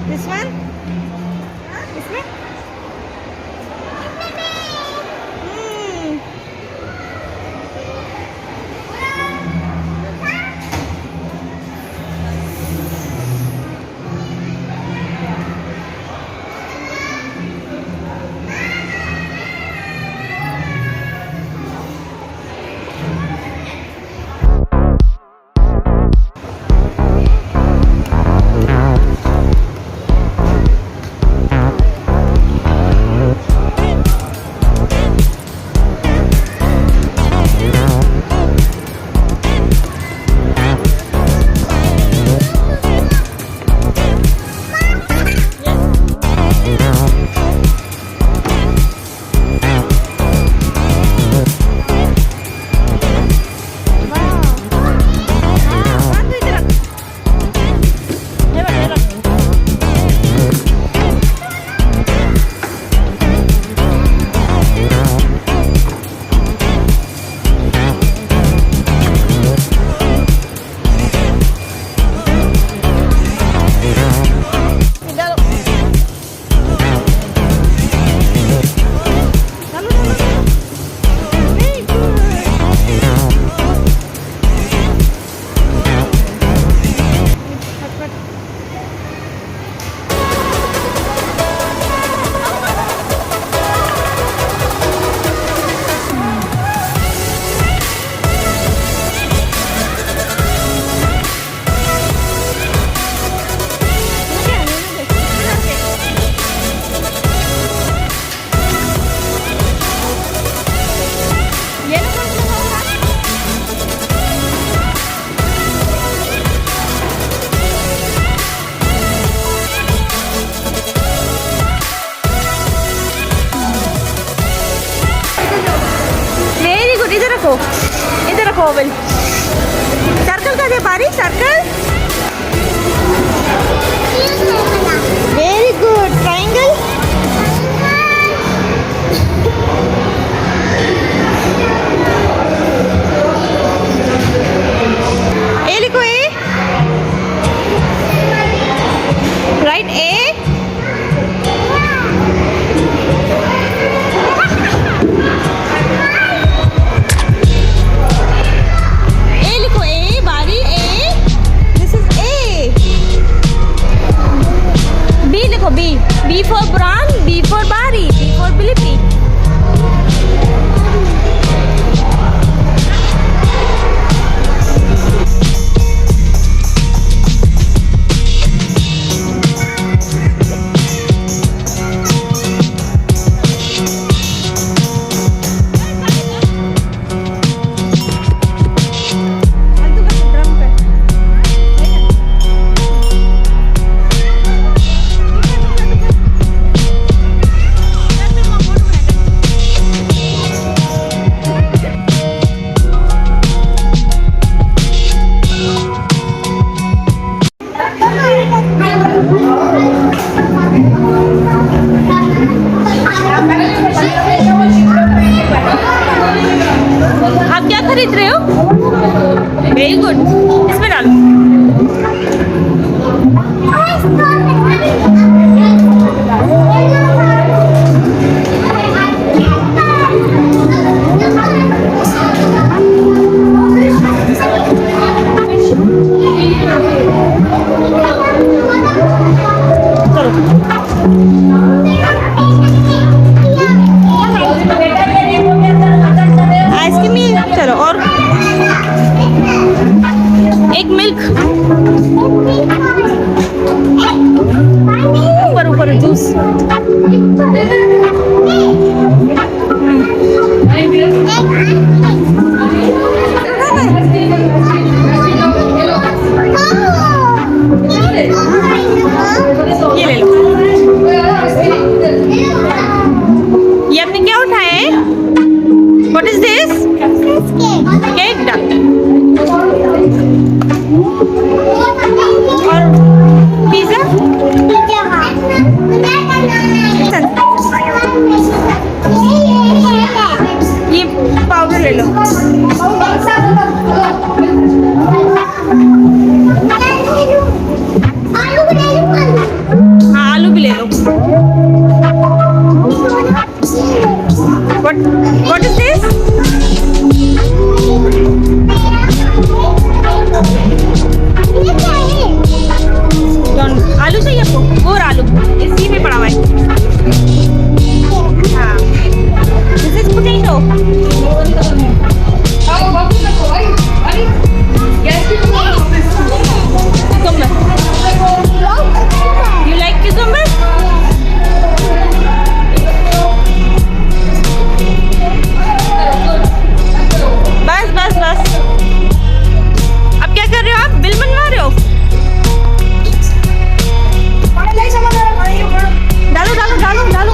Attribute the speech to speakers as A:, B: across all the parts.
A: This one? इसमें? इधर रखो ओवल सर्कल का दे पारी circle very good triangle A लिखो A right A B for Bran, B for Bari, B for Bilipi. आप क्या खरीद रहे हो? वेरी गुड इसमें डालो आइसक्रीम चलो और एक milk is this? Cake done. और pizza? ये पाउडर ले लो. हाँ आलू भी ले लो. What is this? आलू चाहिए आपको? और आलू इसी में पड़ा हुआ है. हाँ. This is potato. Cucumber. You like cucumber? बस बस बस. अब क्या कर रहे हो आप? बिल बनवा रहे हो? डालो डालो डालो डालो.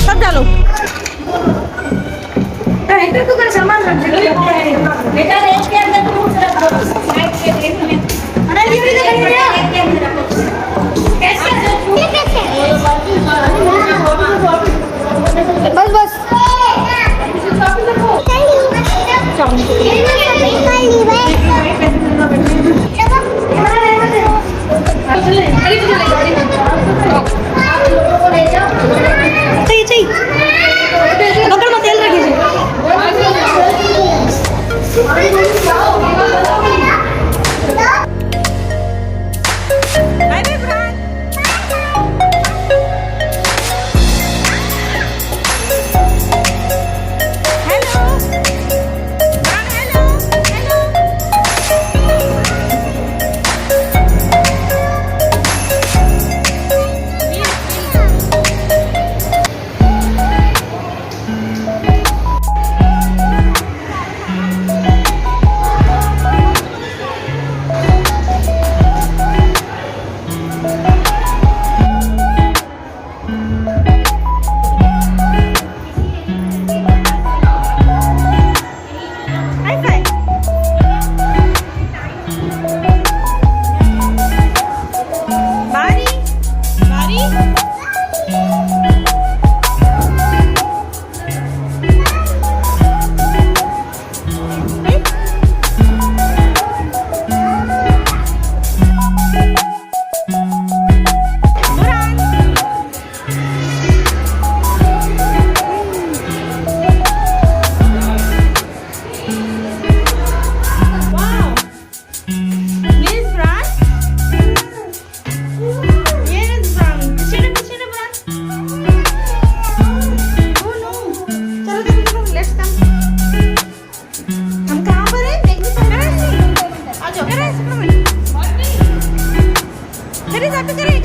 A: सब डालो. सामान रख दो बेटा. रेत के अंदर तुम रख दो. साइड के रेत में. अरे ये भी रख दिया. कैसे बस बस. पकड़ मत. तेल रखिए. Bye bye Fran. Hello. Fran, hello. Hello. High five. Bari. Bari. Wow. Miss Fran. Yes, Fran. Picture Fran. Oh no. चलो देखो let's come. हम कहाँ पर हैं? देखने पर आ जाओ. There is. There is.